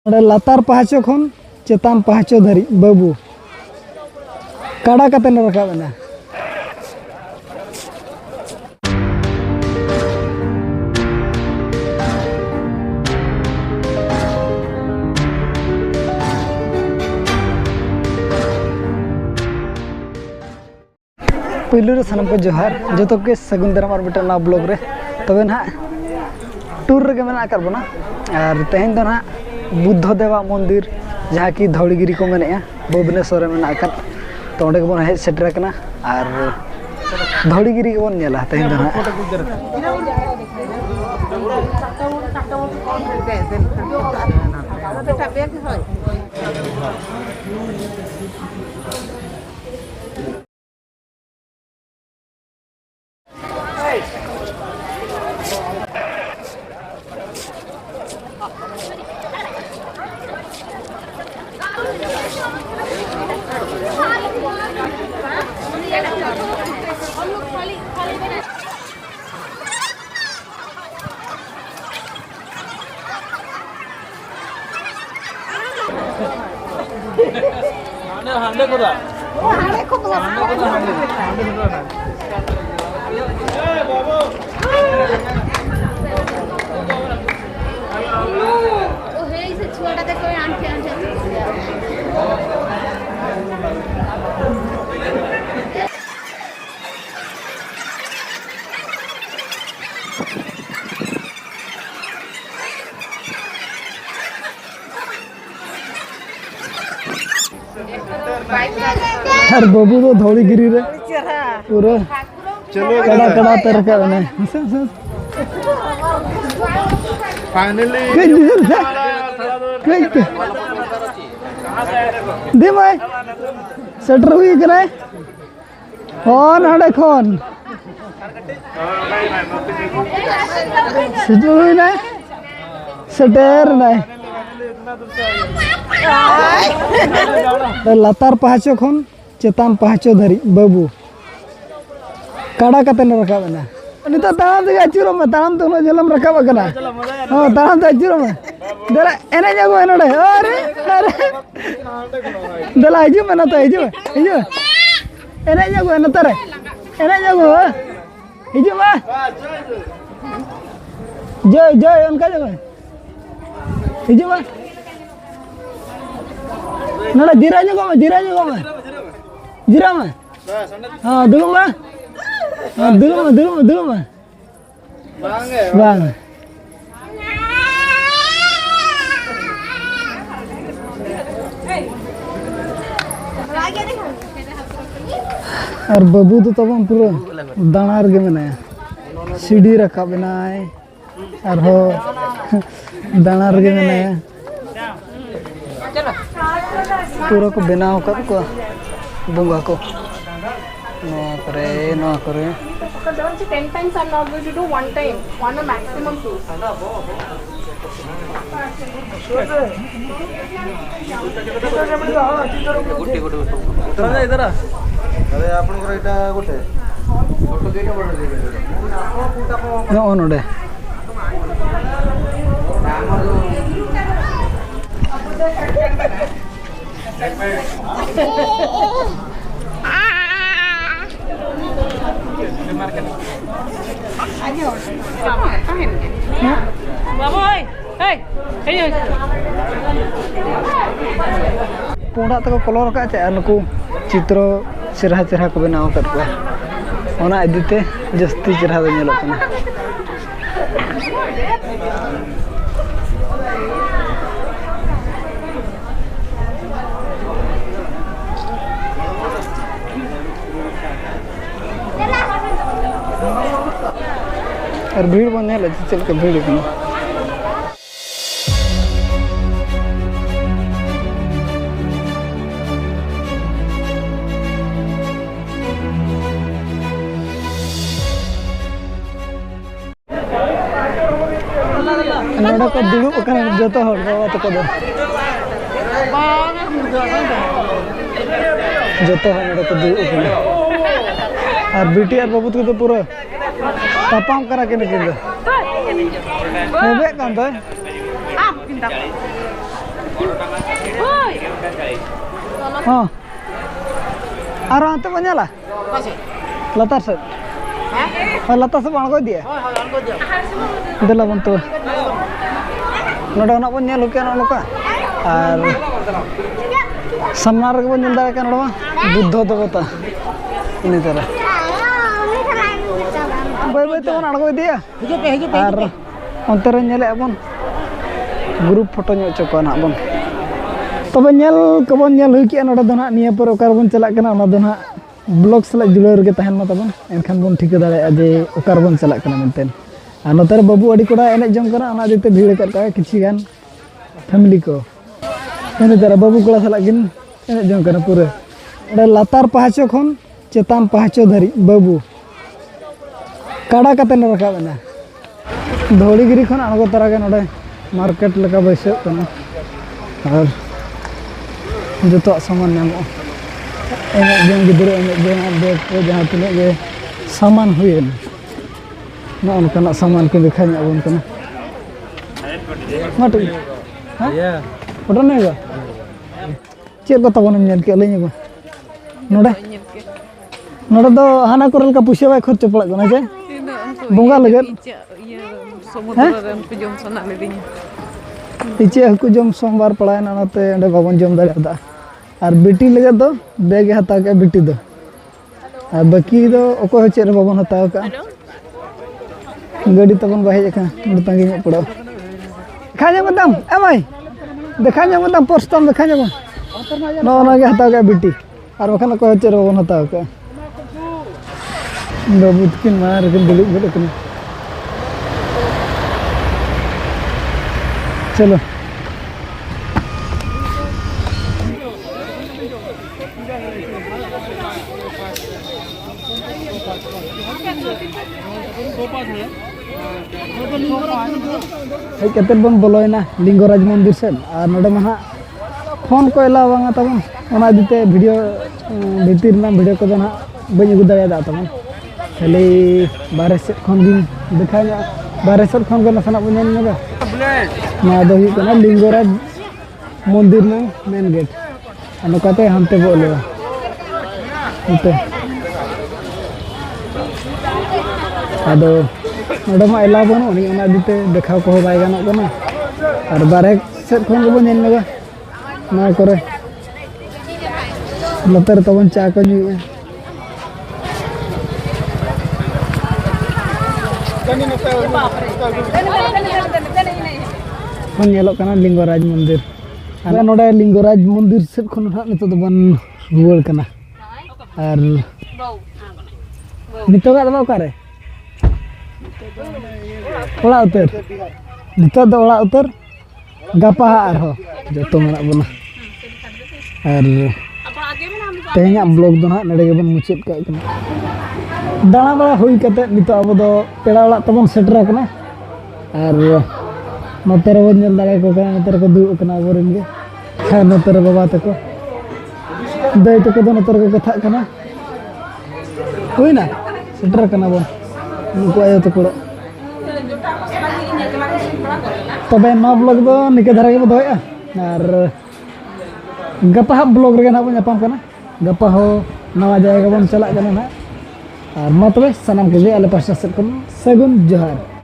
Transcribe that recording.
लातार पहाचो खन चेतान पहाचो धरी बाबू काड़ा कते न रखा बना पहलू सानम को जोहार जो के सगुन दाराम और बेटा ना ब्लॉग रे तबे ना टूर रे मेना कर बना और तेहन दो ना बुद्धदेवा मंदिर जहाँ कि धौलीगिरी को मेने भुवनेश्वर में मेना कर तो ओंडे बन हेज सेटर कना और धौलीगिरी के बन नेला तेहन दो यार बाबू तो धौलीगिरी रे पूरा चलो कड़ा कड़ा तर का बने फाइनली दे भाई सेटर हुई करे कौन हड़े कौन सेटर हुई ना सेटर नहीं लातार पहाचो खन चेतान पहाचो धरी बाबू काड़ा कते न रखा बना निता ताम से अचुरो में ताम तो जलम रखा बकना हां ताम से अचुरो में दला एने जागो एनडे अरे अरे दला हिजु में न तो हिजु एने जागो एने तरे एने जागो हिजु में जय जय उनका जागो हिजु में नड़ा जीरा जो में जीरा में हां दुगो में बांग और बाबू तो तब पूरा दानार के मनाया सीढ़ी रखा बनाए और हो दानार के मनाया पूरा को बनाव कर को बुंगा को नो करे 10 times I'm not going to do one time, one or maximum two. इधर अरे आपन को एटा गोटे फोटो देके बड़ दे नो ओनडे पुंडा तक कलर का चे नुकु चित्र चेहरा चेहरा को बनाव कर को ओना इदीते जस्ती चेहरा दो नेलो कना और भीड़ बने ले चल के भीड़ को नोड़ा को दुड़ू कना जतो हर बाबा तो को जतो नोड़ा को दुड़ू कना और बेटी और बाबू तो पूरा तापाम करा के निकल दे कान तो हाँ और हाँ बन जाला लतार से लतार से अड़गो दिए दिला बन तो नोडे ना बन नेल होके नोका और सामना रे बन नेल दारे का नोडा बुद्ध देवता इने तरह बाय बाय तो अड़गो दिए और अंतर नेले बन ग्रुप फोटो ᱧᱚᱜ ᱪᱚᱠᱚ ᱱᱟᱜ ᱵᱚᱱ तबे नेल कबन नेल हुई के नोडे दो ना निया पर ओकार बन चला कना ओना दो ना ब्लॉग सला जुड़े रगे तहन मा तबन एनखान बन ठीक दाड़े जे ओकार बन चला कना मेनतेन आ नोतर बाबू अडी कोड़ा एने जम कना ओना जेते भीड़ कर का किछि गान फैमिली को एने तरह बाबू कोड़ा सला गिन एने जम कना पूरे ओडे लातार पहाचो खन चेतान पहाचो धरी बाबू काड़ा कते रकाबना धौड़ीगिरी खन अणगो तरा के नोडे मार्केट लगा बैसे कना और जो सामान नामो एने गिद्रे एने बैग को जहाँ तीन गे सामान हुए नौका सामान को दिखा बन कना मत हाँ फोटो नहीं गो चेक को तबन नेल के लई गो नोडे नोडे दो हाना कोरल का पुसे बाय खर्च पड़ा कना जे बोंगा लगत इचे हकु जम सोमवार पड़ा नाते अंडे बाबन जम दाड़ा और बेटी लगे दो बैग हता के बेटी दो और बाकी दो ओको चे बाबन हता का गाड़ी तबन बाहे का तंगी पड़ा खाजा मदम एमई देखा मदम पोस्टम देखा नो ना के हता के बेटी और बखन ओको चे बाबन हता का बाबू किन मार के दुलुक गड कना चलो हेज कते बन बोलोयना लिंगराज मंदिर से और नोडे मा फोन को एला बांगा तबन ओना दिते वीडियो भीतर ना वीडियो को ना बኝ अगु दाड़ा तबन खाली बारे से खन दिन देखा बारे से खन को नसना बन ना ना दो ही कना लिंगराज मंदिर ना मेन गेट अनकाते हमते बोले उते आदो नोडे मा एला बन उनी ओना दिते देखा को बाय गाना कना और बारे से खन को बन लगा ना करे लतर तबन चा को नी लिंगराज मंदिर अरे नोडे लिंगराज मंदिर से खन नितो तो बन रुवाड़ कना और नितो का दबा करे ओला उतर नितो दो ओला उतर गपा आरो जतो मना बना और तेहना ब्लॉग दो ना नडे बन मुचेत का कना दाना बड़ा हुई कते नितो अब दो पेड़ा ओला तबन सेटर कना और नोते रे बन दाड़े को कना नोते को दु कना बोरिन गे खा नोते रे बाबा तको दई तको दो नोते को कथा कना हुई ना सेटर कना बन उनको आयो तो कोड़ा तबे नो ब्लॉग दो निके धरा के दोया और गपा ब्लॉग रे ना बन जापाम कना गपा हो नवा जायगा बन चला कना ना और मा तबे सनम के आले पास से सगुन जोहार।